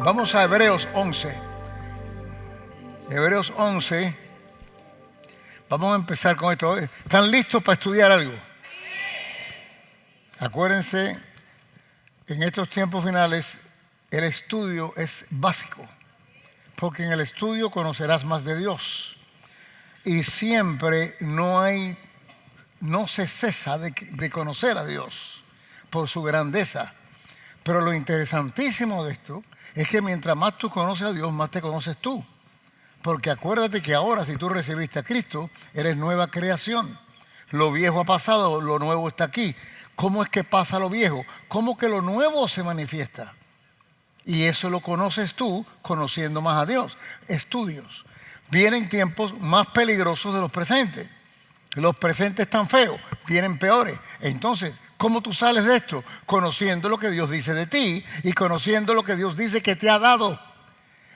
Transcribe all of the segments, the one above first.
Vamos a Hebreos 11. Hebreos 11. Vamos a empezar con esto. ¿Están listos para estudiar algo? Acuérdense, en estos tiempos finales, el estudio es básico, porque en el estudio conocerás más de Dios. Y siempre no se cesa de conocer a Dios por su grandeza. Pero lo interesantísimo de esto es que mientras más tú conoces a Dios, más te conoces tú. Porque acuérdate que ahora, si tú recibiste a Cristo, eres nueva creación. Lo viejo ha pasado, lo nuevo está aquí. ¿Cómo es que pasa lo viejo? ¿Cómo que lo nuevo se manifiesta? Y eso lo conoces tú conociendo más a Dios. Estudios. Vienen tiempos más peligrosos de los presentes. Los presentes están feos, vienen peores. Entonces, ¿cómo tú sales de esto? Conociendo lo que Dios dice de ti y conociendo lo que Dios dice que te ha dado.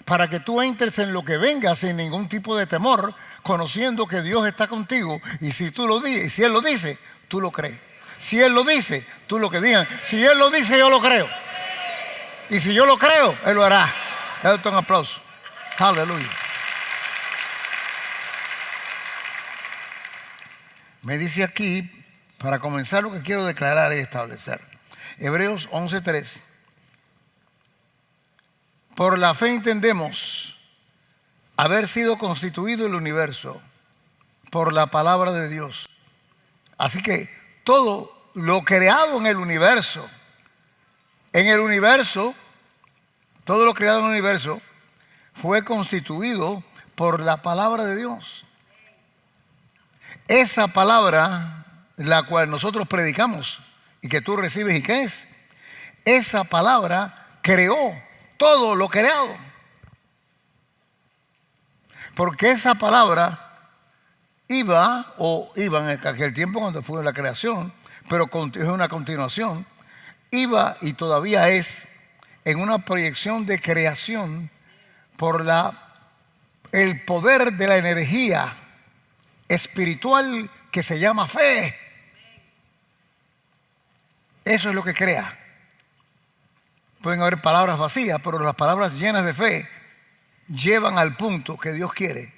Para que tú entres en lo que venga sin ningún tipo de temor, conociendo que Dios está contigo. Y si tú lo dices, si Él lo dice, tú lo crees. Si Él lo dice, tú lo que digas. Si Él lo dice, yo lo creo. Y si yo lo creo, Él lo hará. Dale un aplauso. Aleluya. Me dice aquí, para comenzar, lo que quiero declarar y establecer. Hebreos 11:3. Por la fe entendemos haber sido constituido el universo por la palabra de Dios. Así que todo lo creado en el universo, todo lo creado en el universo fue constituido por la palabra de Dios. Esa palabra, la cual nosotros predicamos y que tú recibes, ¿y qué es? Esa palabra creó todo lo creado. Porque esa palabra iba en aquel tiempo cuando fue la creación, pero es una continuación, iba y todavía es en una proyección de creación por el poder de la energía espiritual que se llama fe. Eso es lo que crea. Pueden haber palabras vacías, pero las palabras llenas de fe llevan al punto que Dios quiere,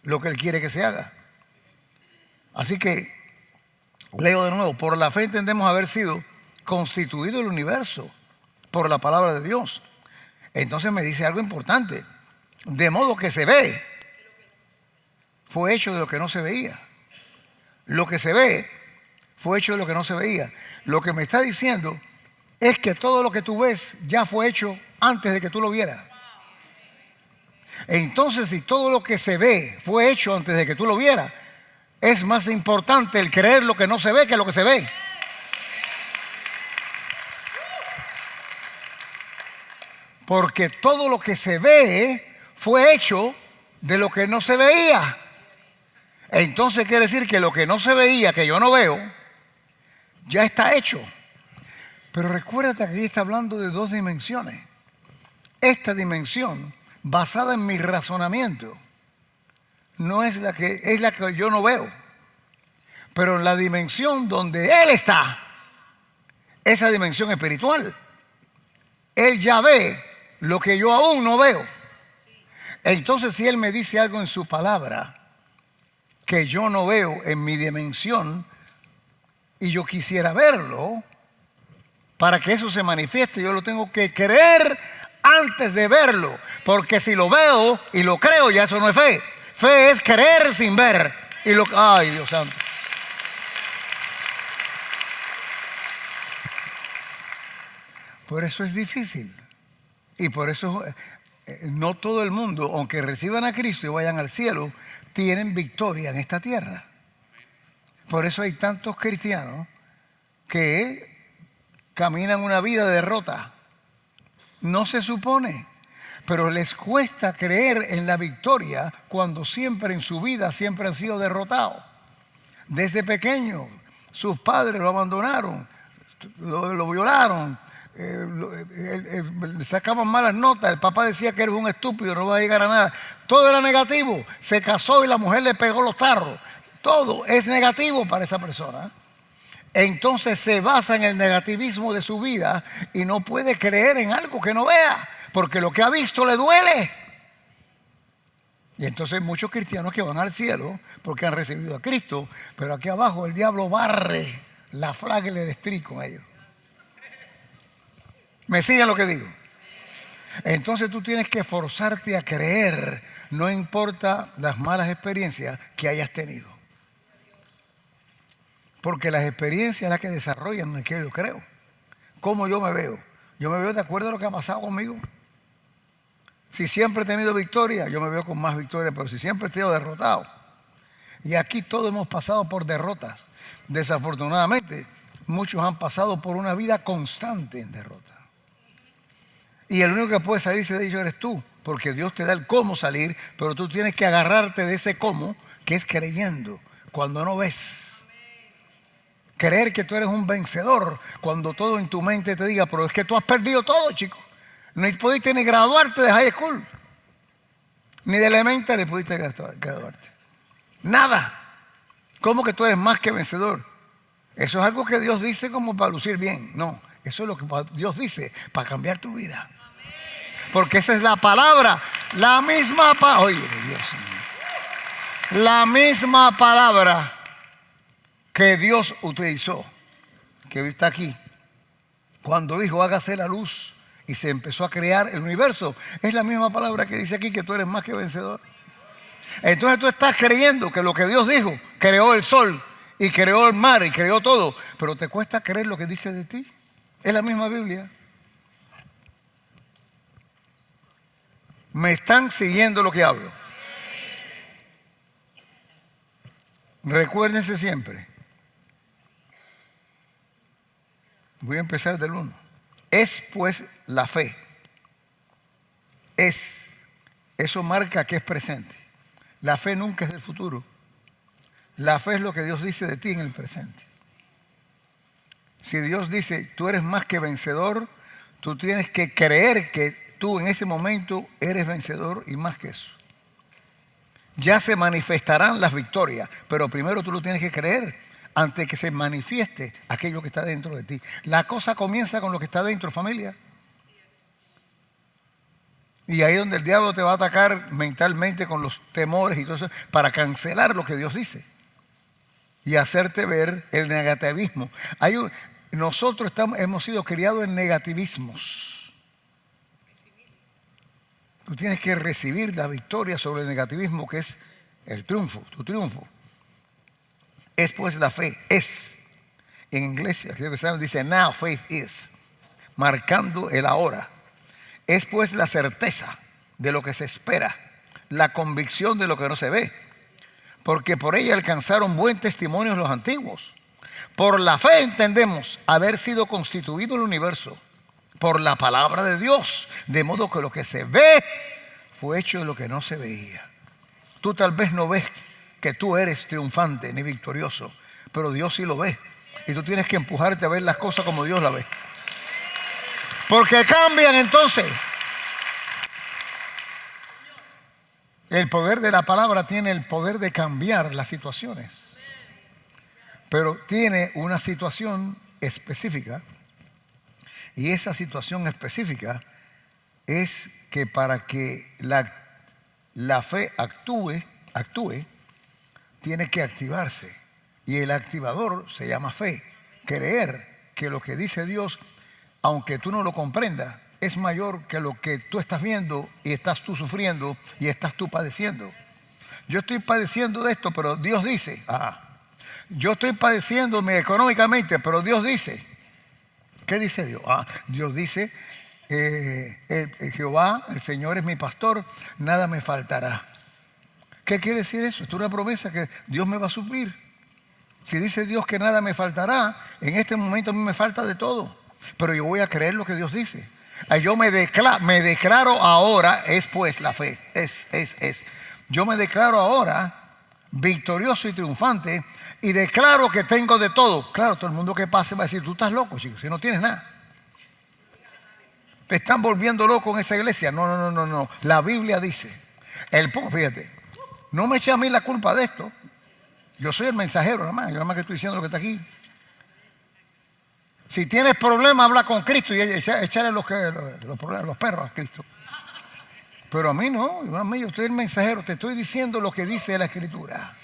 lo que Él quiere que se haga. Así que, leo de nuevo, por la fe entendemos haber sido constituido el universo por la palabra de Dios. Entonces me dice algo importante. De modo que se ve, fue hecho de lo que no se veía. Lo que se ve fue hecho de lo que no se veía. Lo que me está diciendo es que todo lo que tú ves ya fue hecho antes de que tú lo vieras. Entonces, si todo lo que se ve fue hecho antes de que tú lo vieras, es más importante el creer lo que no se ve que lo que se ve. Porque todo lo que se ve fue hecho de lo que no se veía. Entonces quiere decir que lo que no se veía, que yo no veo, ya está hecho. Pero recuérdate que aquí está hablando de dos dimensiones. Esta dimensión, basada en mi razonamiento, no es la que yo no veo. Pero en la dimensión donde Él está, esa dimensión espiritual, Él ya ve lo que yo aún no veo. Entonces, si Él me dice algo en su palabra que yo no veo en mi dimensión y yo quisiera verlo, para que eso se manifieste, yo lo tengo que creer antes de verlo. Porque si lo veo y lo creo, ya eso no es fe. Fe es creer sin ver. Ay, Dios santo. Por eso es difícil. Y por eso no todo el mundo, aunque reciban a Cristo y vayan al cielo, tienen victoria en esta tierra. Por eso hay tantos cristianos que caminan una vida de derrota. No se supone, pero les cuesta creer en la victoria cuando siempre en su vida siempre han sido derrotados. Desde pequeño, sus padres lo abandonaron, lo violaron, le sacaban malas notas, el papá decía que eres un estúpido, no vas a llegar a nada. Todo era negativo. Se casó y la mujer le pegó los tarros. Todo es negativo para esa persona. Entonces se basa en el negativismo de su vida y no puede creer en algo que no vea. porque lo que ha visto le duele. Y entonces hay muchos cristianos que van al cielo porque han recibido a Cristo, pero aquí abajo el diablo barre la flaga y le destruye con ellos. ¿Me siguen lo que digo? Entonces tú tienes que forzarte a creer, no importa las malas experiencias que hayas tenido. Porque las experiencias son las que desarrollan en que yo creo. ¿Cómo yo me veo? Yo me veo de acuerdo a lo que ha pasado conmigo. Si siempre he tenido victoria, yo me veo con más victoria, pero si siempre he sido derrotado. Y aquí todos hemos pasado por derrotas. Desafortunadamente, muchos han pasado por una vida constante en derrota. Y el único que puede salirse de ello eres tú, porque Dios te da el cómo salir, pero tú tienes que agarrarte de ese cómo, que es creyendo, cuando no ves. Creer que tú eres un vencedor, cuando todo en tu mente te diga, pero es que tú has perdido todo, chico. No pudiste ni graduarte de high school, ni de elementary pudiste graduarte. Nada. ¿Cómo que tú eres más que vencedor? Eso es algo que Dios dice como para lucir bien. No, eso es lo que Dios dice para cambiar tu vida. Porque esa es la palabra, la misma palabra. Oye, Dios mío. La misma palabra que Dios utilizó, que está aquí, cuando dijo hágase la luz y se empezó a crear el universo, es la misma palabra que dice aquí que tú eres más que vencedor. Entonces tú estás creyendo que lo que Dios dijo, creó el sol y creó el mar y creó todo, pero te cuesta creer lo que dice de ti. Es la misma Biblia. ¿Me están siguiendo lo que hablo? Recuérdense siempre. Voy a empezar del 1. Es pues la fe. Es. Eso marca que es presente. La fe nunca es del futuro. La fe es lo que Dios dice de ti en el presente. Si Dios dice, tú eres más que vencedor, tú tienes que creer que tú en ese momento eres vencedor y más que eso. Ya se manifestarán las victorias, pero primero tú lo tienes que creer antes que se manifieste aquello que está dentro de ti. La cosa comienza con lo que está dentro, familia. Y ahí es donde el diablo te va a atacar mentalmente con los temores y todo eso, para cancelar lo que Dios dice y hacerte ver el negativismo. Nosotros hemos sido criados en negativismos. Tú tienes que recibir la victoria sobre el negativismo, que es el triunfo, tu triunfo. Es pues la fe, es. En inglés, creo que saben, dice now faith is, marcando el ahora. Es pues la certeza de lo que se espera, la convicción de lo que no se ve, porque por ella alcanzaron buen testimonio los antiguos. Por la fe entendemos haber sido constituido el universo por la palabra de Dios, de modo que lo que se ve fue hecho de lo que no se veía. Tú tal vez no ves que tú eres triunfante ni victorioso, pero Dios sí lo ve. Y tú tienes que empujarte a ver las cosas como Dios las ve. Porque cambian entonces. El poder de la palabra tiene el poder de cambiar las situaciones. Pero tiene una situación específica. Y esa situación específica es que para que la fe actúe, tiene que activarse. Y el activador se llama fe. Creer que lo que dice Dios, aunque tú no lo comprendas, es mayor que lo que tú estás viendo y estás tú sufriendo y estás tú padeciendo. Yo estoy padeciendo de esto, pero Dios dice. Yo estoy padeciendo económicamente, pero Dios dice. ¿Qué dice Dios? Dios dice, Jehová, el Señor es mi pastor, nada me faltará. ¿Qué quiere decir eso? Esto es una promesa que Dios me va a suplir. Si dice Dios que nada me faltará, en este momento a mí me falta de todo. Pero yo voy a creer lo que Dios dice. Yo me declaro ahora, es pues la fe, es. Yo me declaro ahora victorioso y triunfante y declaro que tengo de todo. Claro, todo el mundo que pase va a decir, tú estás loco, chico, si no tienes nada. Te están volviendo loco en esa iglesia. No. La Biblia dice, fíjate, no me eche a mí la culpa de esto. Yo soy el mensajero nada más, yo nada más que estoy diciendo lo que está aquí. Si tienes problemas, habla con Cristo y échale los problemas, los perros a Cristo. Pero a mí no, a mí yo soy el mensajero, te estoy diciendo lo que dice la Escritura.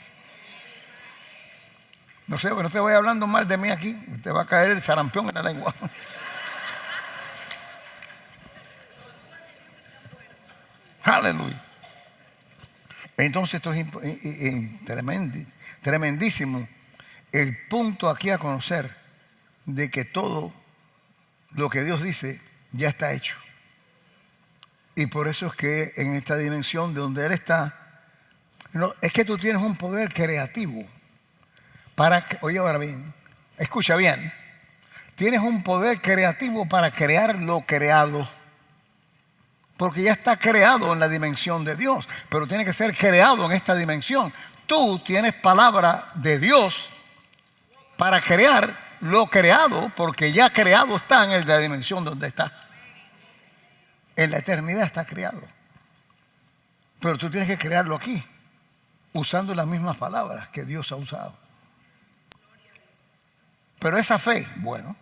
No sé, no te voy hablando mal de mí aquí, te va a caer el sarampión en la lengua. Aleluya. Entonces esto es tremendísimo. El punto aquí a conocer de que todo lo que Dios dice ya está hecho. Y por eso es que en esta dimensión de donde Él está, es que tú tienes un poder creativo para, oye ahora bien, escucha bien, tienes un poder creativo para crear lo creado. Porque ya está creado en la dimensión de Dios, pero tiene que ser creado en esta dimensión. Tú tienes palabra de Dios para crear lo creado, porque ya creado está en la dimensión donde está. En la eternidad está creado. Pero tú tienes que crearlo aquí, usando las mismas palabras que Dios ha usado. Pero esa fe, bueno,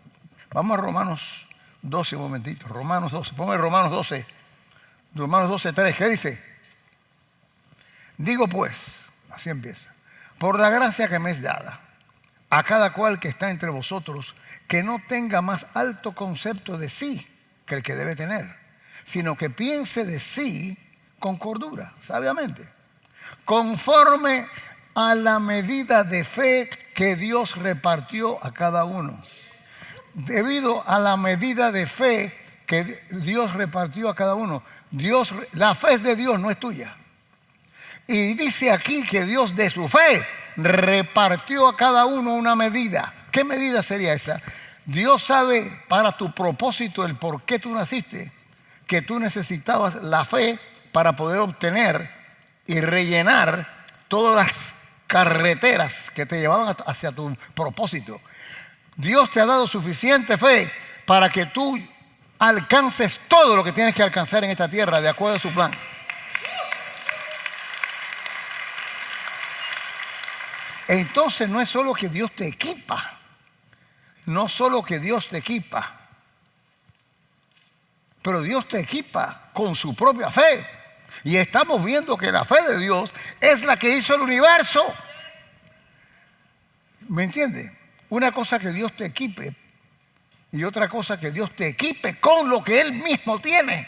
vamos a Romanos 12 un momentito. Romanos 12, ponme Romanos 12. Romanos 12:3, ¿qué dice? Digo pues, así empieza, por la gracia que me es dada, a cada cual que está entre vosotros, que no tenga más alto concepto de sí que el que debe tener, sino que piense de sí con cordura, sabiamente, conforme a la medida de fe que Dios repartió a cada uno. Debido a la medida de fe que Dios repartió a cada uno. La fe es de Dios, no es tuya. Y dice aquí que Dios de su fe repartió a cada uno una medida. ¿Qué medida sería esa? Dios sabe para tu propósito, el por qué tú naciste, que tú necesitabas la fe para poder obtener y rellenar todas las carreteras que te llevaban hacia tu propósito. Dios te ha dado suficiente fe para que tú alcances todo lo que tienes que alcanzar en esta tierra de acuerdo a su plan. Entonces no es solo que Dios te equipa, no solo que Dios te equipa, pero Dios te equipa con su propia fe. Y estamos viendo que la fe de Dios es la que hizo el universo. ¿Me entiendes? Una cosa que Dios te equipe y otra cosa que Dios te equipe con lo que Él mismo tiene.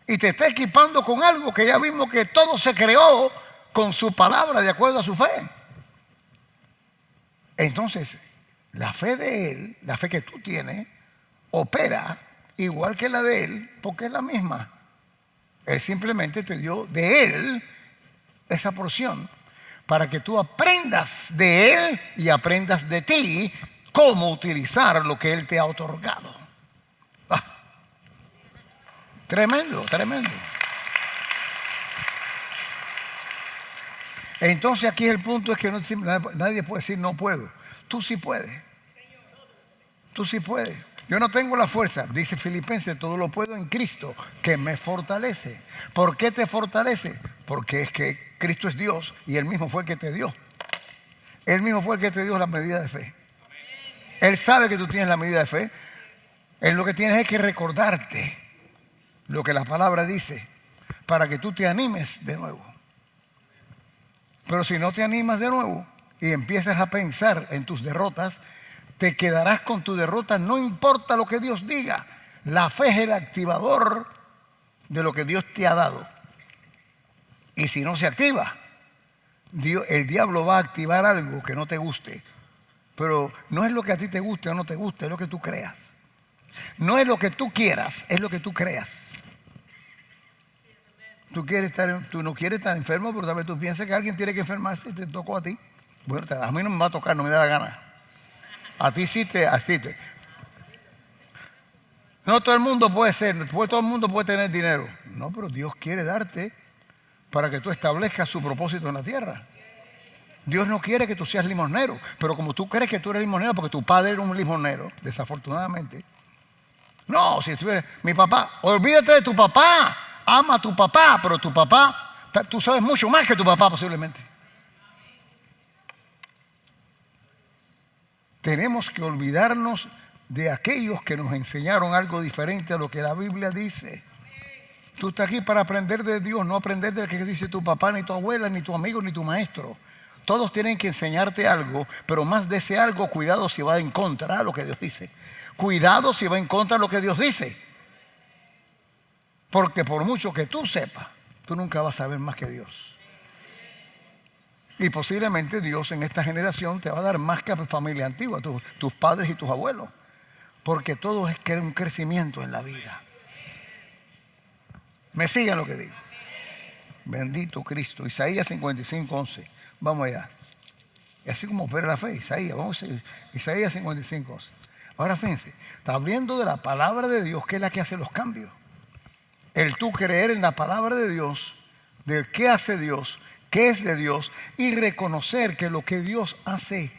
Y te está equipando con algo que ya vimos que todo se creó con su palabra de acuerdo a su fe. Entonces, la fe de Él, la fe que tú tienes, opera igual que la de Él, porque es la misma. Él simplemente te dio de Él esa porción para que tú aprendas de Él y aprendas de ti cómo utilizar lo que Él te ha otorgado. Ah, tremendo, tremendo. Entonces aquí el punto es que nadie puede decir no puedo. Tú sí puedes. Tú sí puedes. Yo no tengo la fuerza, dice Filipenses, todo lo puedo en Cristo que me fortalece. ¿Por qué te fortalece? Porque es que Cristo es Dios y Él mismo fue el que te dio. Él mismo fue el que te dio la medida de fe. Él sabe que tú tienes la medida de fe. Él lo que tienes es que recordarte lo que la palabra dice para que tú te animes de nuevo. Pero si no te animas de nuevo y empiezas a pensar en tus derrotas, te quedarás con tu derrota, no importa lo que Dios diga. La fe es el activador de lo que Dios te ha dado. Y si no se activa, el diablo va a activar algo que no te guste. Pero no es lo que a ti te guste o no te guste, es lo que tú creas. No es lo que tú quieras, es lo que tú creas. Tú no quieres estar enfermo, pero tal vez tú piensas que alguien tiene que enfermarse y te tocó a ti. Bueno, a mí no me va a tocar, no me da la gana. A ti sí te asiste. No todo el mundo puede ser, todo el mundo puede tener dinero. No, pero Dios quiere darte para que tú establezcas su propósito en la tierra. Dios no quiere que tú seas limosnero, pero como tú crees que tú eres limosnero porque tu padre era un limosnero, desafortunadamente. No, si tú eres mi papá, olvídate de tu papá, ama a tu papá, pero tu papá, tú sabes mucho más que tu papá posiblemente. Tenemos que olvidarnos de aquellos que nos enseñaron algo diferente a lo que la Biblia dice. Tú estás aquí para aprender de Dios, no aprender de lo que dice tu papá, ni tu abuela, ni tu amigo, ni tu maestro. Todos tienen que enseñarte algo, pero más de ese algo, cuidado si va en contra de lo que Dios dice. Cuidado si va en contra de lo que Dios dice. Porque por mucho que tú sepas, tú nunca vas a saber más que Dios. Y posiblemente Dios en esta generación te va a dar más que a tu familia antigua, tus padres y tus abuelos. Porque todo es un crecimiento en la vida. ¿Me siguen lo que digo? Bendito Cristo. Isaías 55:11. Vamos allá. Y así como ver la fe, Isaías, vamos a ir. Isaías 55:11. Ahora fíjense, está hablando de la palabra de Dios, que es la que hace los cambios. El tú creer en la palabra de Dios, de qué hace Dios, qué es de Dios, y reconocer que lo que Dios hace,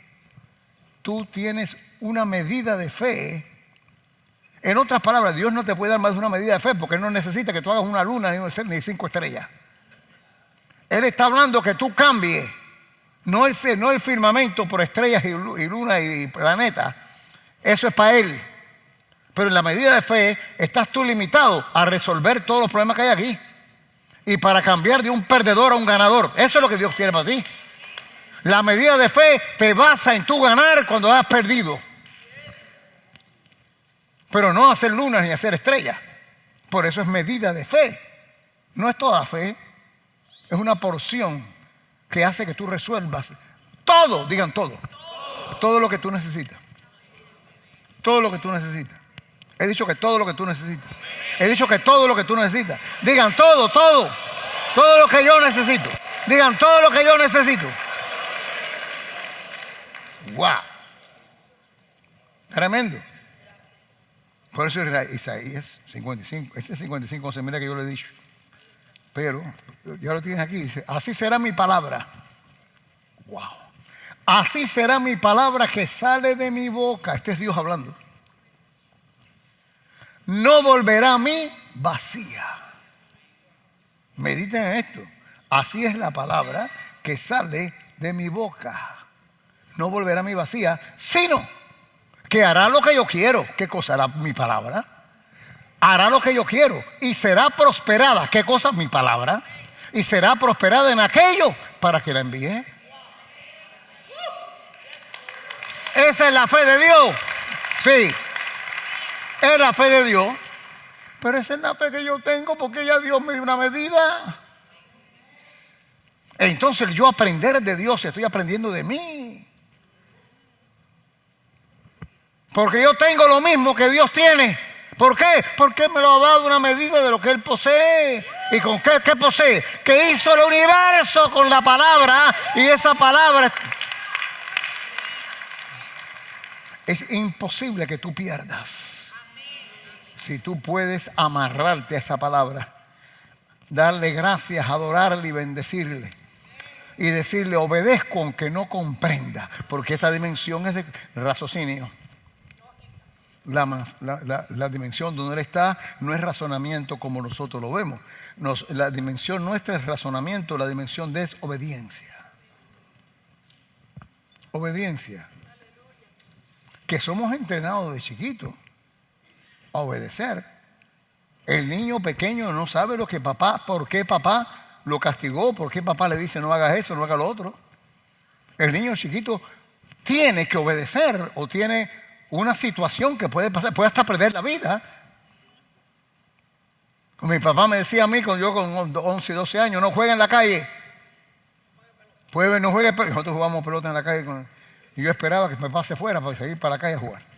tú tienes una medida de fe. En otras palabras, Dios no te puede dar más de una medida de fe, porque Él no necesita que tú hagas una luna ni 5 estrellas. Él está hablando que tú cambies, no el firmamento por estrellas y luna y planetas. Eso es para Él. Pero en la medida de fe estás tú limitado a resolver todos los problemas que hay aquí. Y para cambiar de un perdedor a un ganador. Eso es lo que Dios quiere para ti. La medida de fe te basa en tú ganar cuando has perdido. Pero no hacer lunas ni hacer estrellas. Por eso es medida de fe. No es toda fe. Es una porción que hace que tú resuelvas todo, digan todo. Todo lo que tú necesitas. Todo lo que tú necesitas. He dicho que todo lo que tú necesitas. He dicho que todo lo que tú necesitas. Digan todo, todo. Todo lo que yo necesito. Digan todo lo que yo necesito. ¡Wow! Tremendo. Por eso Isaías 55. Ese 55 se mira que yo le he dicho. Pero ya lo tienes aquí. Dice, así será mi palabra. ¡Wow! Así será mi palabra que sale de mi boca. Este es Dios hablando. No volverá a mí vacía. Mediten en esto. Así es la palabra que sale de mi boca. No volverá a mí vacía, sino que hará lo que yo quiero. ¿Qué cosa hará mi palabra? Hará lo que yo quiero y será prosperada. ¿Qué cosa? Mi palabra. Y será prosperada en aquello para que la envíe. Esa es la fe de Dios. Sí. Es la fe de Dios, pero esa es la fe que yo tengo porque ya Dios me dio una medida. Entonces yo aprender de Dios, estoy aprendiendo de mí. Porque yo tengo lo mismo que Dios tiene. ¿Por qué? Porque me lo ha dado una medida de lo que Él posee. ¿Y con qué posee? Que hizo el universo con la palabra, y esa palabra es imposible que tú pierdas. Si tú puedes amarrarte a esa palabra, darle gracias, adorarle y bendecirle. Y decirle, obedezco aunque no comprenda. Porque esta dimensión es de raciocinio. La dimensión donde Él está no es razonamiento como nosotros lo vemos. La dimensión nuestra es razonamiento, la dimensión de es obediencia. Obediencia. Que somos entrenados de chiquitos a obedecer. El niño pequeño no sabe lo que papá, por qué papá lo castigó, por qué papá le dice no hagas eso, no hagas lo otro. El niño chiquito tiene que obedecer o tiene una situación que puede pasar, puede hasta perder la vida. Mi papá me decía a mí, cuando yo con 11, 12 años, no juegue en la calle. No juegue, nosotros jugamos pelota en la calle y yo esperaba que mi papá se fuera para seguir para la calle a jugar.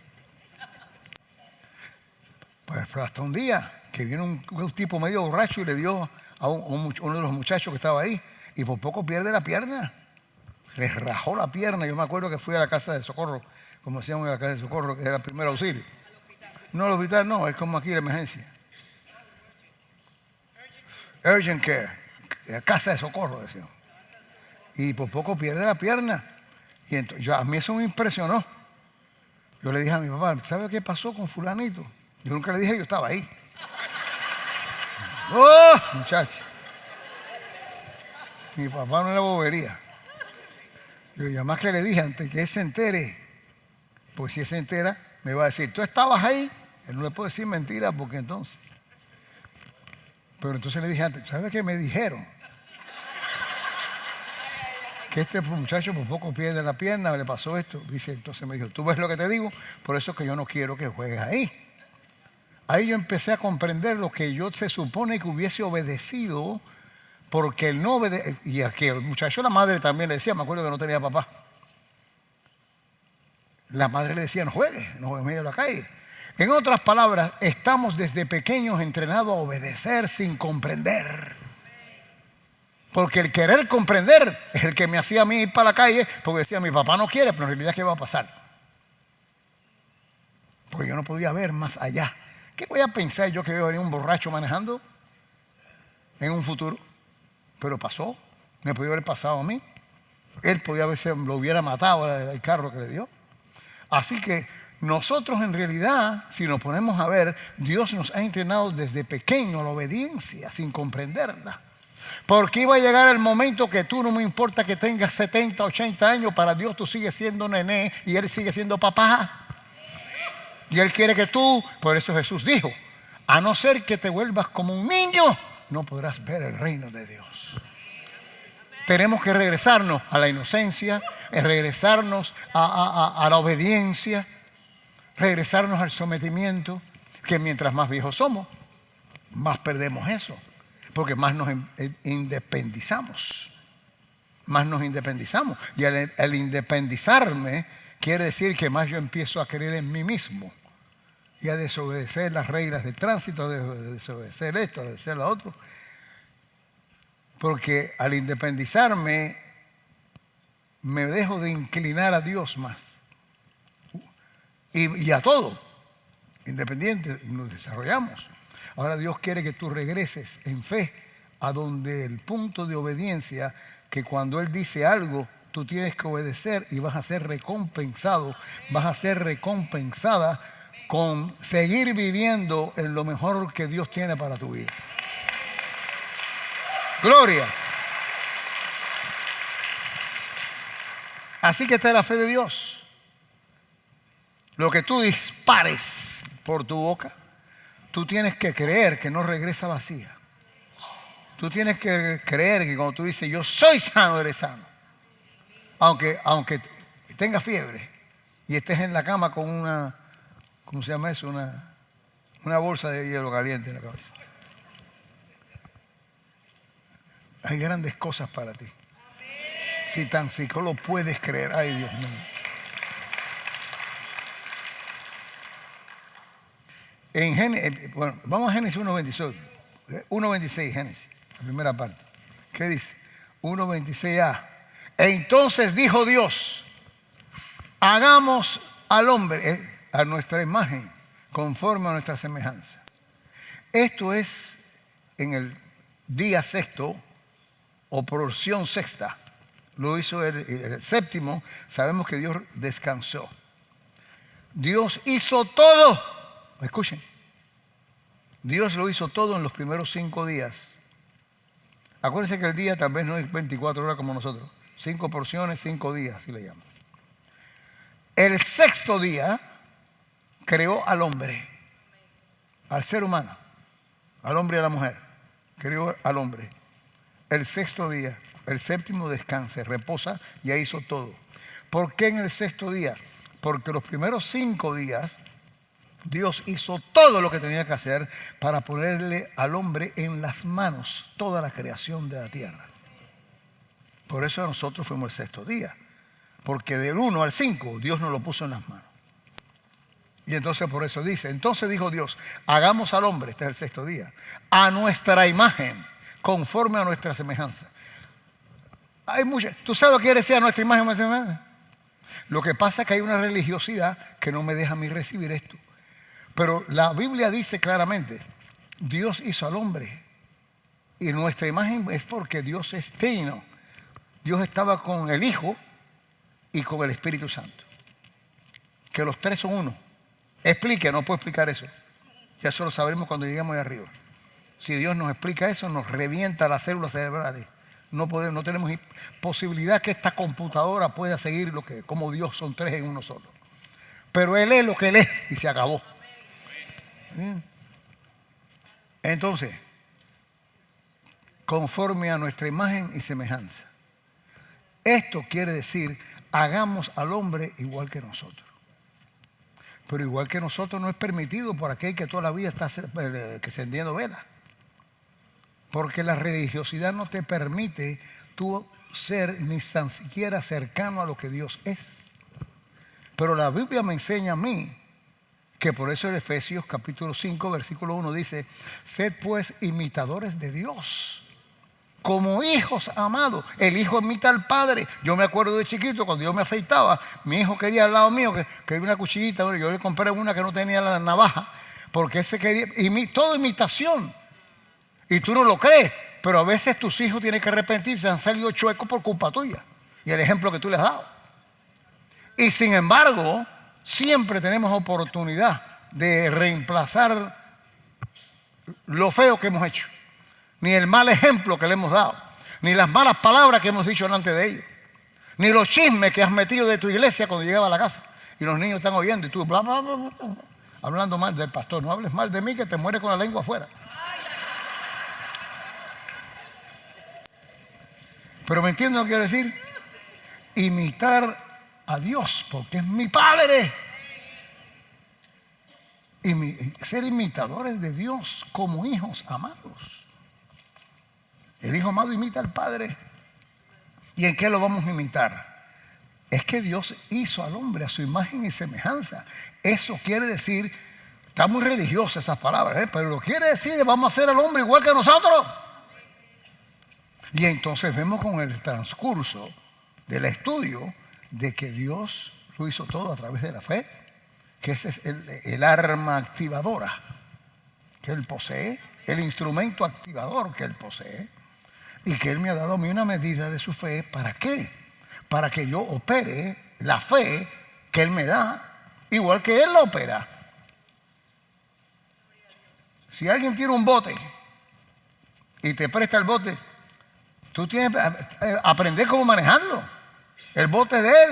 Pues fue hasta un día que vino un tipo medio borracho y le dio a uno de los muchachos que estaba ahí, y por poco pierde la pierna. Le rajó la pierna. Yo me acuerdo que fui a la casa de socorro, como decíamos en la casa de socorro, que era el primer auxilio. No, el hospital no, es como aquí la emergencia. Urgent care, casa de socorro, decíamos. Y por poco pierde la pierna. Y entonces, a mí eso me impresionó. Yo le dije a mi papá, ¿sabe qué pasó con fulanito? Yo nunca le dije, yo estaba ahí. ¡Oh, muchacho! Mi papá no era bobería. Yo más que le dije, antes que él se entere Pues si él se entera, me va a decir, ¿tú estabas ahí? Él no le puede decir mentira porque entonces. Pero entonces le dije antes, ¿sabes qué me dijeron? Que este muchacho por poco pierde la pierna, le pasó esto. Dice, entonces me dijo, ¿tú ves lo que te digo? Por eso es que yo no quiero que juegues ahí. Ahí yo empecé a comprender lo que yo se supone que hubiese obedecido, porque él no obedece. Y aquí el muchacho, la madre también le decía, me acuerdo que no tenía papá. La madre le decía, no juegues en medio de la calle. En otras palabras, estamos desde pequeños entrenados a obedecer sin comprender. Porque el querer comprender es el que me hacía a mí ir para la calle, porque decía, mi papá no quiere, pero en realidad, ¿qué va a pasar? Porque yo no podía ver más allá. ¿Qué voy a pensar yo que voy a venir un borracho manejando en un futuro? Pero pasó, me podía haber pasado a mí. Él podía haberse, lo hubiera matado el carro que le dio. Así que nosotros en realidad, si nos ponemos a ver, Dios nos ha entrenado desde pequeño a la obediencia, sin comprenderla. Porque iba a llegar el momento que tú, no me importa que tengas 70, 80 años, para Dios tú sigues siendo nené y Él sigue siendo papá. Y Él quiere que tú, por eso Jesús dijo, a no ser que te vuelvas como un niño, no podrás ver el reino de Dios. Tenemos que regresarnos a la inocencia, regresarnos a la obediencia, regresarnos al sometimiento, que mientras más viejos somos, más perdemos eso. Porque más nos independizamos. Más nos independizamos. Y el independizarme quiere decir que más yo empiezo a creer en mí mismo. Y a desobedecer las reglas de tránsito, a desobedecer esto, a desobedecer lo otro. Porque al independizarme, me dejo de inclinar a Dios más. Y a todo. Independiente, nos desarrollamos. Ahora Dios quiere que tú regreses en fe a donde el punto de obediencia, que cuando Él dice algo, tú tienes que obedecer y vas a ser recompensado, vas a ser recompensada con seguir viviendo en lo mejor que Dios tiene para tu vida. Gloria. Así que esta es la fe de Dios. Lo que tú dispares por tu boca, tú tienes que creer que no regresa vacía. Tú tienes que creer que cuando tú dices, yo soy sano, eres sano. Aunque tengas fiebre y estés en la cama con una, ¿cómo se llama eso? Una bolsa de hielo caliente en la cabeza. Hay grandes cosas para ti. Si tan siquiera lo puedes creer. Ay, Dios mío. En Génesis, bueno, vamos a Génesis 1.26. 1.26, Génesis, la primera parte. ¿Qué dice? 1.26a. Entonces dijo Dios, hagamos al hombre a nuestra imagen, conforme a nuestra semejanza. Esto es en el día sexto o porción sexta. Lo hizo el séptimo. Sabemos que Dios descansó. Dios hizo todo. Escuchen, Dios lo hizo todo en los primeros 5 días. Acuérdense que el día tal vez no es 24 horas como nosotros. 5 porciones, 5 días, así le llaman. El sexto día creó al hombre, al ser humano, al hombre y a la mujer. Creó al hombre. El sexto día, el séptimo descansa, reposa, y ahí hizo todo. ¿Por qué en el sexto día? Porque los primeros 5 días Dios hizo todo lo que tenía que hacer para ponerle al hombre en las manos toda la creación de la tierra. Por eso nosotros fuimos el sexto día. Porque del 1 al 5 Dios nos lo puso en las manos. Y entonces por eso dice, entonces dijo Dios, hagamos al hombre, este es el sexto día, a nuestra imagen, conforme a nuestra semejanza. Hay muchas. ¿Tú sabes lo que quiere decir a nuestra imagen, a nuestra semejanza? Lo que pasa es que hay una religiosidad que no me deja a mí recibir esto. Pero la Biblia dice claramente, Dios hizo al hombre y nuestra imagen es porque Dios es trino. Dios estaba con el Hijo y con el Espíritu Santo, que los tres son uno. Explique, no puedo explicar eso. Ya eso lo sabremos cuando lleguemos ahí arriba. Si Dios nos explica eso, nos revienta las células cerebrales. No tenemos posibilidad que esta computadora pueda seguir como Dios son tres en uno solo. pero Él es lo que Él es y se acabó. ¿Sí? Entonces, conforme a nuestra imagen y semejanza. Esto quiere decir, hagamos al hombre igual que nosotros. Pero igual que nosotros no es permitido por aquel que toda la vida está encendiendo velas. Porque la religiosidad no te permite tú ser ni tan siquiera cercano a lo que Dios es. Pero la Biblia me enseña a mí que por eso en Efesios capítulo 5 versículo 1 dice: sed pues imitadores de Dios, como hijos amados. El hijo imita al padre. Yo me acuerdo de chiquito, cuando yo me afeitaba, mi hijo quería al lado mío que había una cuchillita. Yo le compré una que no tenía la navaja, porque ese quería, toda imitación. Y tú no lo crees, pero a veces tus hijos tienen que arrepentirse, han salido chuecos por culpa tuya y el ejemplo que tú les has dado. Y sin embargo, siempre tenemos oportunidad de reemplazar lo feo que hemos hecho, ni el mal ejemplo que le hemos dado, ni las malas palabras que hemos dicho delante de ellos, ni los chismes que has metido de tu iglesia cuando llegaba a la casa y los niños están oyendo y tú bla, bla, bla, bla, bla, hablando mal del pastor. No hables mal de mí, que te mueres con la lengua afuera. Pero ¿me entiendes lo que quiero decir? Imitar a Dios, porque es mi Padre. Ser imitadores de Dios como hijos amados. El hijo amado imita al Padre. ¿Y en qué lo vamos a imitar? Es que Dios hizo al hombre a su imagen y semejanza. Eso quiere decir, está muy religiosa esas palabras, pero lo quiere decir, vamos a hacer al hombre igual que nosotros. Y entonces vemos con el transcurso del estudio de que Dios lo hizo todo a través de la fe, que ese es el arma activadora que Él posee, el instrumento activador que Él posee, y que Él me ha dado a mí una medida de su fe. ¿Para qué? Para que yo opere la fe que Él me da, igual que Él la opera. Si alguien tiene un bote y te presta el bote, tú tienes que aprender cómo manejarlo. El bote de Él.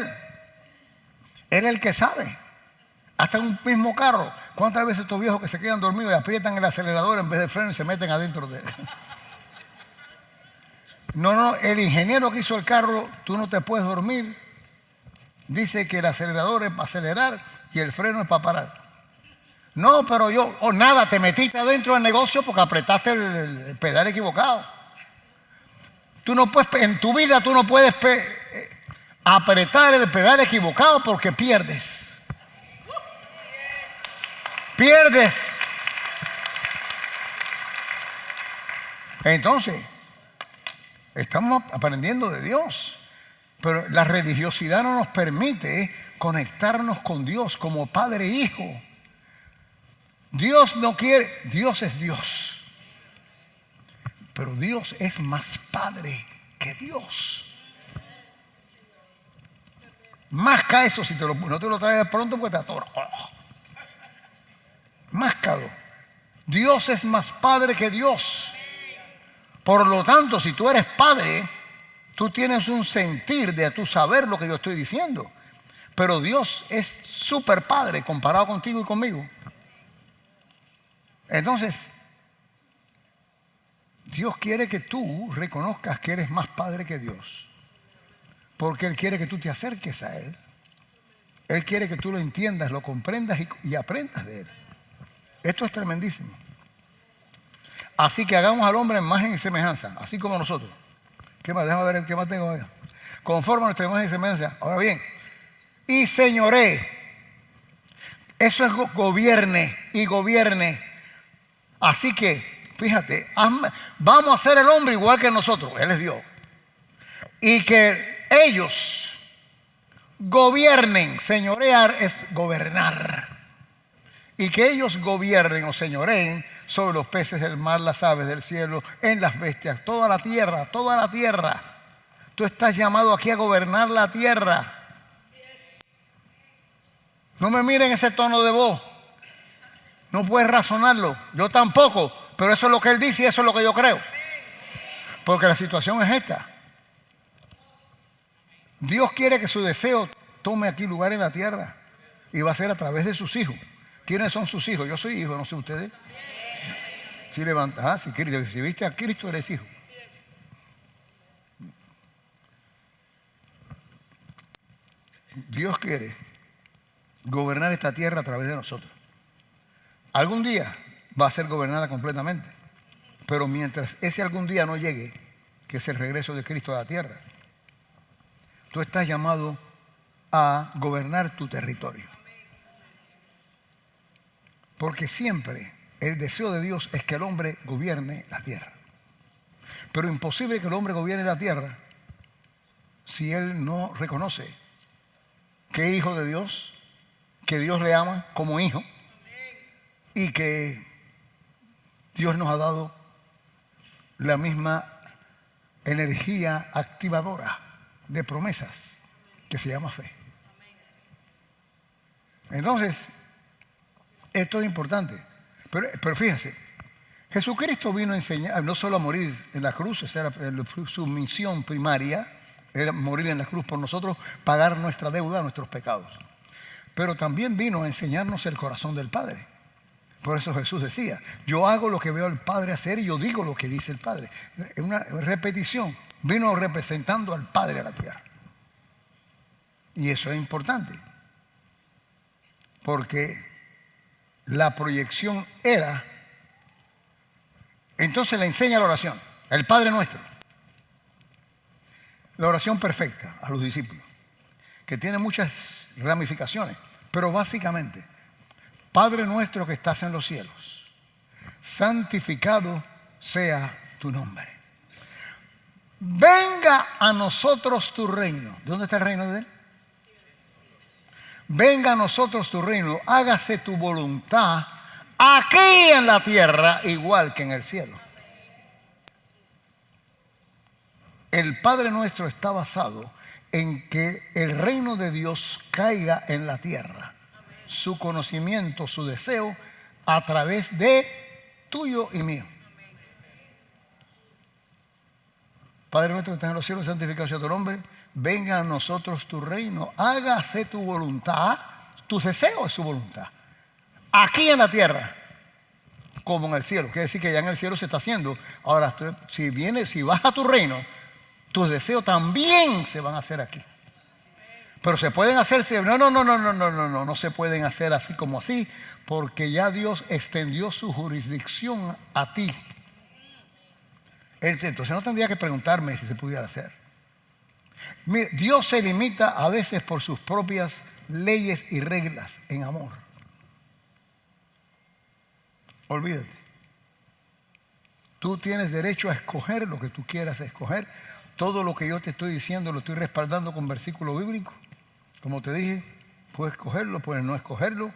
Él es el que sabe. Hasta en un mismo carro. ¿Cuántas veces estos viejos que se quedan dormidos y aprietan el acelerador en vez de freno y se meten adentro de él? No, el ingeniero que hizo el carro, tú no te puedes dormir. Dice que el acelerador es para acelerar y el freno es para parar. No, pero nada, te metiste adentro del negocio porque apretaste el pedal equivocado. Tú no puedes, en tu vida tú no puedes apretar el pedal equivocado porque pierdes. Pierdes. Entonces, estamos aprendiendo de Dios, pero la religiosidad no nos permite conectarnos con Dios como padre e hijo. Dios no quiere, Dios es Dios, pero Dios es más padre que Dios. Masca eso, si no te lo traes pronto porque te atora. Máscalo. Dios es más padre que Dios. Por lo tanto, si tú eres padre, tú tienes un sentir de tú saber lo que yo estoy diciendo. Pero Dios es súper padre comparado contigo y conmigo. Entonces, Dios quiere que tú reconozcas que eres más padre que Dios. Porque Él quiere que tú te acerques a Él. Él quiere que tú lo entiendas, lo comprendas y aprendas de Él. Esto es tremendísimo. Así que hagamos al hombre en imagen y semejanza, así como nosotros. ¿Qué más? Déjame ver qué más tengo acá. Conforme a nuestra imagen y semejanza. Ahora bien, y señoré. Eso es gobierne y gobierne. Así que, fíjate, vamos a hacer el hombre igual que nosotros. Él es Dios. Y que ellos gobiernen. Señorear es gobernar. Y que ellos gobiernen o señoreen sobre los peces del mar, las aves del cielo, en las bestias, toda la tierra, toda la tierra. Tú estás llamado aquí a gobernar la tierra. No me miren ese tono de voz. No puedes razonarlo. Yo tampoco. Pero eso es lo que Él dice y eso es lo que yo creo. Porque la situación es esta. Dios quiere que su deseo tome aquí lugar en la tierra. Y va a ser a través de sus hijos. ¿Quiénes son sus hijos? Yo soy hijo, no sé ustedes. Si si viste a Cristo, eres hijo. Dios quiere gobernar esta tierra a través de nosotros. Algún día va a ser gobernada completamente. Pero mientras ese algún día no llegue, que es el regreso de Cristo a la tierra, tú estás llamado a gobernar tu territorio. Porque siempre el deseo de Dios es que el hombre gobierne la tierra. Pero imposible que el hombre gobierne la tierra si él no reconoce que es hijo de Dios, que Dios le ama como hijo y que Dios nos ha dado la misma energía activadora de promesas que se llama fe. Entonces, esto es importante. Pero fíjense, Jesucristo vino a enseñar, no solo a morir en la cruz, esa era su misión primaria, era morir en la cruz por nosotros, pagar nuestra deuda, nuestros pecados. Pero también vino a enseñarnos el corazón del Padre. Por eso Jesús decía, yo hago lo que veo al Padre hacer y yo digo lo que dice el Padre. Es una repetición. Vino representando al Padre a la tierra. Y eso es importante. Porque la proyección era, entonces le enseña la oración, el Padre Nuestro. La oración perfecta a los discípulos, que tiene muchas ramificaciones, pero básicamente, Padre nuestro que estás en los cielos, santificado sea tu nombre. Venga a nosotros tu reino. ¿Dónde está el reino de Él? Venga a nosotros tu reino, hágase tu voluntad aquí en la tierra igual que en el cielo. El Padre Nuestro está basado en que el reino de Dios caiga en la tierra. Su conocimiento, su deseo, a través de tuyo y mío. Padre Nuestro que estás en los cielos, santificado sea tu nombre. Venga a nosotros tu reino, hágase tu voluntad, tus deseos es su voluntad, aquí en la tierra como en el cielo. Quiere decir que ya en el cielo se está haciendo. Ahora, si vas a tu reino, tus deseos también se van a hacer aquí. Pero se pueden hacerse, no se pueden hacer así como así, porque ya Dios extendió su jurisdicción a ti. Entonces no tendría que preguntarme si se pudiera hacer. Mire, Dios se limita a veces por sus propias leyes y reglas en amor. Olvídate. Tú tienes derecho a escoger lo que tú quieras escoger. Todo lo que yo te estoy diciendo lo estoy respaldando con versículo bíblico. Como te dije, puedes escogerlo, puedes no escogerlo.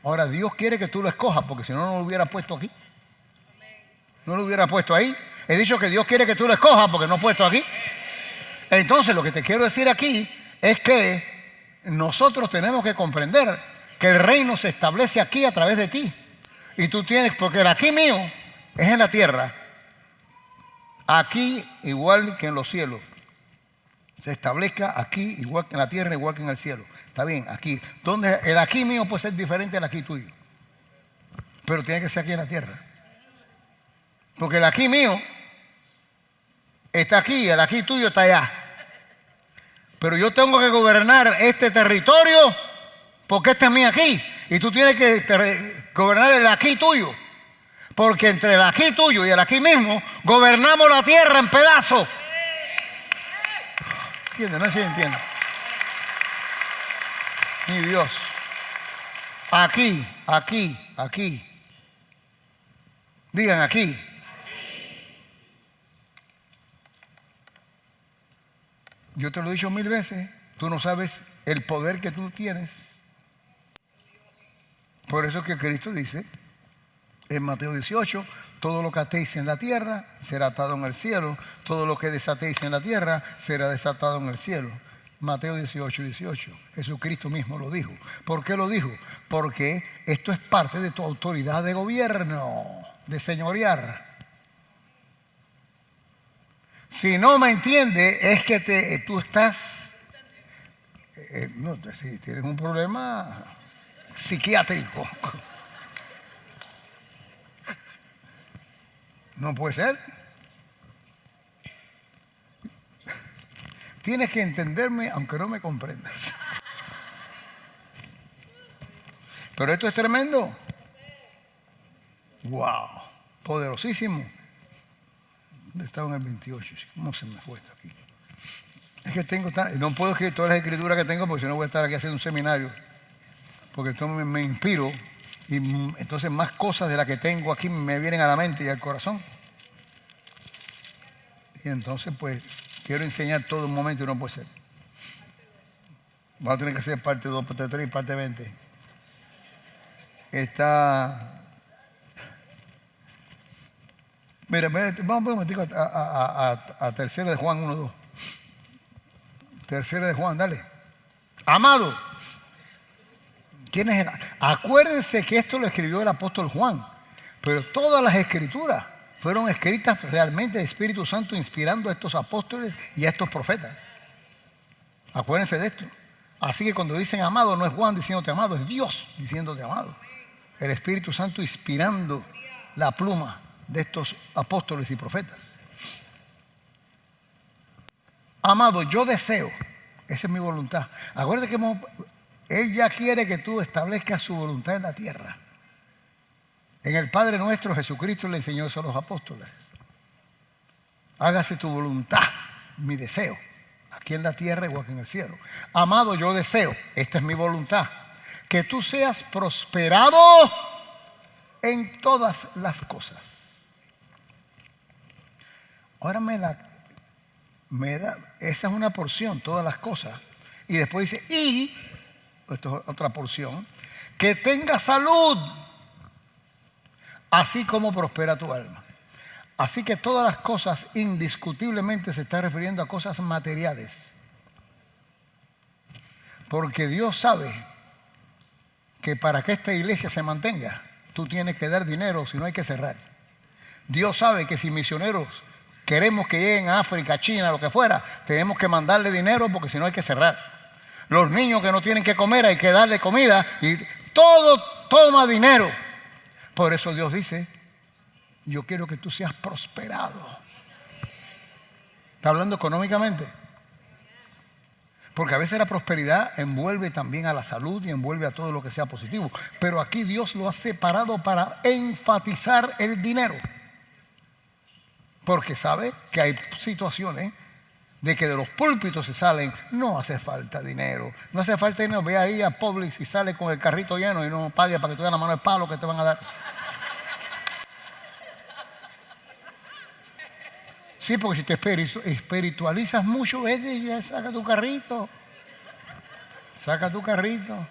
Ahora Dios quiere que tú lo escojas, porque si no, no lo hubiera puesto aquí. No lo hubiera puesto ahí. He dicho que Dios quiere que tú lo escojas porque no he puesto aquí. Entonces lo que te quiero decir aquí es que nosotros tenemos que comprender que el reino se establece aquí a través de ti. Y tú tienes, porque el aquí mío es en la tierra, aquí igual que en los cielos. Se establezca aquí igual que en la tierra, igual que en el cielo. Está bien, aquí. Donde el aquí mío puede ser diferente al aquí tuyo. Pero tiene que ser aquí en la tierra. Porque el aquí mío está aquí, el aquí tuyo está allá. Pero yo tengo que gobernar este territorio porque este es mi aquí. Y tú tienes que gobernar el aquí tuyo. Porque entre el aquí tuyo y el aquí mismo gobernamos la tierra en pedazos. ¿Entiendes? No sé si entienden. Mi Dios. Aquí, aquí, aquí. Digan aquí. Yo te lo he dicho 1000 veces, tú no sabes el poder que tú tienes. Por eso es que Cristo dice en Mateo 18, todo lo que atéis en la tierra será atado en el cielo, todo lo que desatéis en la tierra será desatado en el cielo. Mateo 18, 18. Jesucristo mismo lo dijo. ¿Por qué lo dijo? Porque esto es parte de tu autoridad de gobierno, de señorear. Si no me entiende, es que tú estás, si tienes un problema, psiquiátrico. No puede ser. Tienes que entenderme aunque no me comprendas. Pero esto es tremendo. Wow, poderosísimo. Estaba en el 28. ¿Cómo se me fue esto aquí? Es que no puedo escribir todas las escrituras que tengo porque si no voy a estar aquí haciendo un seminario. Porque entonces me inspiro y entonces más cosas de las que tengo aquí me vienen a la mente y al corazón. Y entonces pues quiero enseñar todo un momento y no puede ser. Vamos a tener que hacer parte 2, parte 3 y parte 20. Mira, vamos un momentico a Tercera de Juan 1:2. Tercera de Juan, dale. Amado. ¿Quién es Acuérdense que esto lo escribió el apóstol Juan, pero todas las escrituras fueron escritas realmente de Espíritu Santo inspirando a estos apóstoles y a estos profetas. Acuérdense de esto. Así que cuando dicen amado, no es Juan diciéndote amado, es Dios diciéndote amado. El Espíritu Santo inspirando la pluma de estos apóstoles y profetas. Amado, yo deseo, esa es mi voluntad. Acuérdate que Él ya quiere que tú establezcas su voluntad en la tierra. En el Padre nuestro, Jesucristo le enseñó eso a los apóstoles. Hágase tu voluntad, mi deseo, aquí en la tierra igual que en el cielo. Amado, yo deseo, esta es mi voluntad, que tú seas prosperado en todas las cosas. Ahora esa es una porción, todas las cosas. Y después dice, y, esto es otra porción, que tenga salud, así como prospera tu alma. Así que todas las cosas indiscutiblemente se está refiriendo a cosas materiales. Porque Dios sabe que para que esta iglesia se mantenga, tú tienes que dar dinero, si no hay que cerrar. Dios sabe que si misioneros queremos que lleguen a África, China, lo que fuera, tenemos que mandarle dinero porque si no hay que cerrar. Los niños que no tienen que comer hay que darle comida y todo toma dinero. Por eso Dios dice, yo quiero que tú seas prosperado. ¿Está hablando económicamente? Porque a veces la prosperidad envuelve también a la salud y envuelve a todo lo que sea positivo. Pero aquí Dios lo ha separado para enfatizar el dinero. Porque sabe que hay situaciones de que de los púlpitos se salen, no hace falta dinero. No hace falta dinero. Ve ahí a Publix y sale con el carrito lleno y no pague para que tú den la mano de palo que te van a dar. Sí, porque si te espiritualizas mucho, vete y ya saca tu carrito. Saca tu carrito.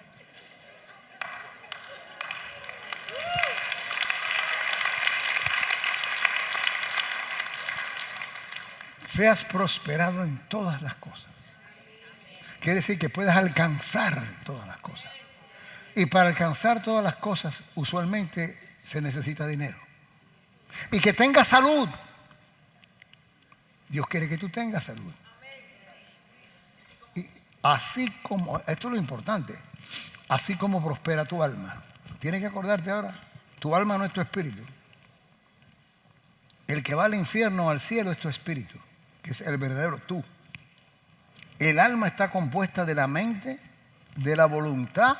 Seas prosperado en todas las cosas. Quiere decir que puedas alcanzar todas las cosas. Y para alcanzar todas las cosas, usualmente se necesita dinero. Y que tengas salud. Dios quiere que tú tengas salud. Y así como, esto es lo importante, así como prospera tu alma. Tienes que acordarte ahora, tu alma no es tu espíritu. El que va al infierno o al cielo es tu espíritu, que es el verdadero tú. El alma está compuesta de la mente, de la voluntad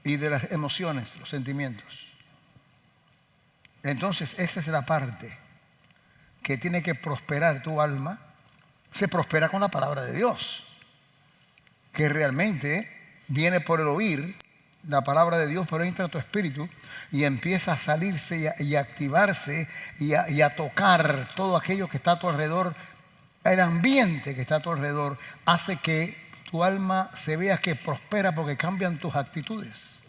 y de las emociones, los sentimientos. Entonces, esa es la parte que tiene que prosperar tu alma. Se prospera con la palabra de Dios, que realmente viene por el oír la palabra de Dios, pero entra a tu espíritu y empieza a salirse y a activarse y a tocar todo aquello que está a tu alrededor. El ambiente que está a tu alrededor hace que tu alma se vea que prospera porque cambian tus actitudes.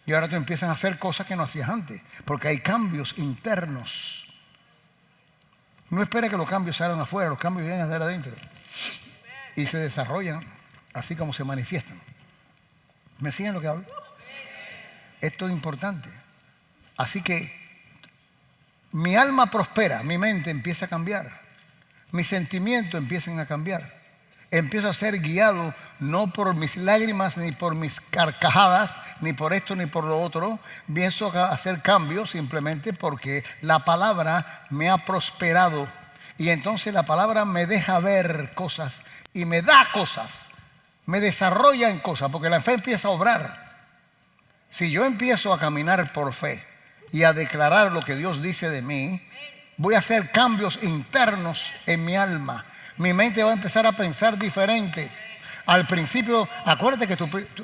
Y ahora tú empiezas a hacer cosas que no hacías antes, porque hay cambios internos. No espera que los cambios salgan afuera, los cambios vienen de adentro. Y se desarrollan así como se manifiestan. ¿Me siguen lo que hablo? Esto es importante. Así que mi alma prospera, mi mente empieza a cambiar, mis sentimientos empiezan a cambiar. empiezo a ser guiado no por mis lágrimas, ni por mis carcajadas, ni por esto, ni por lo otro. Empiezo a hacer cambios simplemente porque la palabra me ha prosperado. Y entonces la palabra me deja ver cosas y me da cosas, me desarrolla en cosas, porque la fe empieza a obrar. Si yo empiezo a caminar por fe y a declarar lo que Dios dice de mí, voy a hacer cambios internos en mi alma. Mi mente va a empezar a pensar diferente. Al principio, acuérdate que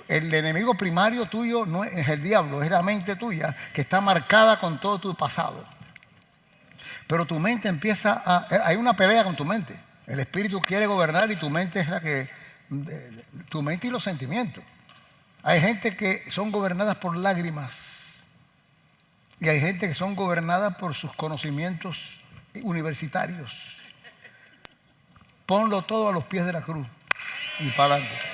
el enemigo primario tuyo no es el diablo, es la mente tuya que está marcada con todo tu pasado. Pero tu mente hay una pelea con tu mente. El espíritu quiere gobernar y tu mente es tu mente y los sentimientos. Hay gente que son gobernadas por lágrimas y hay gente que son gobernadas por sus conocimientos universitarios. Ponlo todo a los pies de la cruz y para adelante.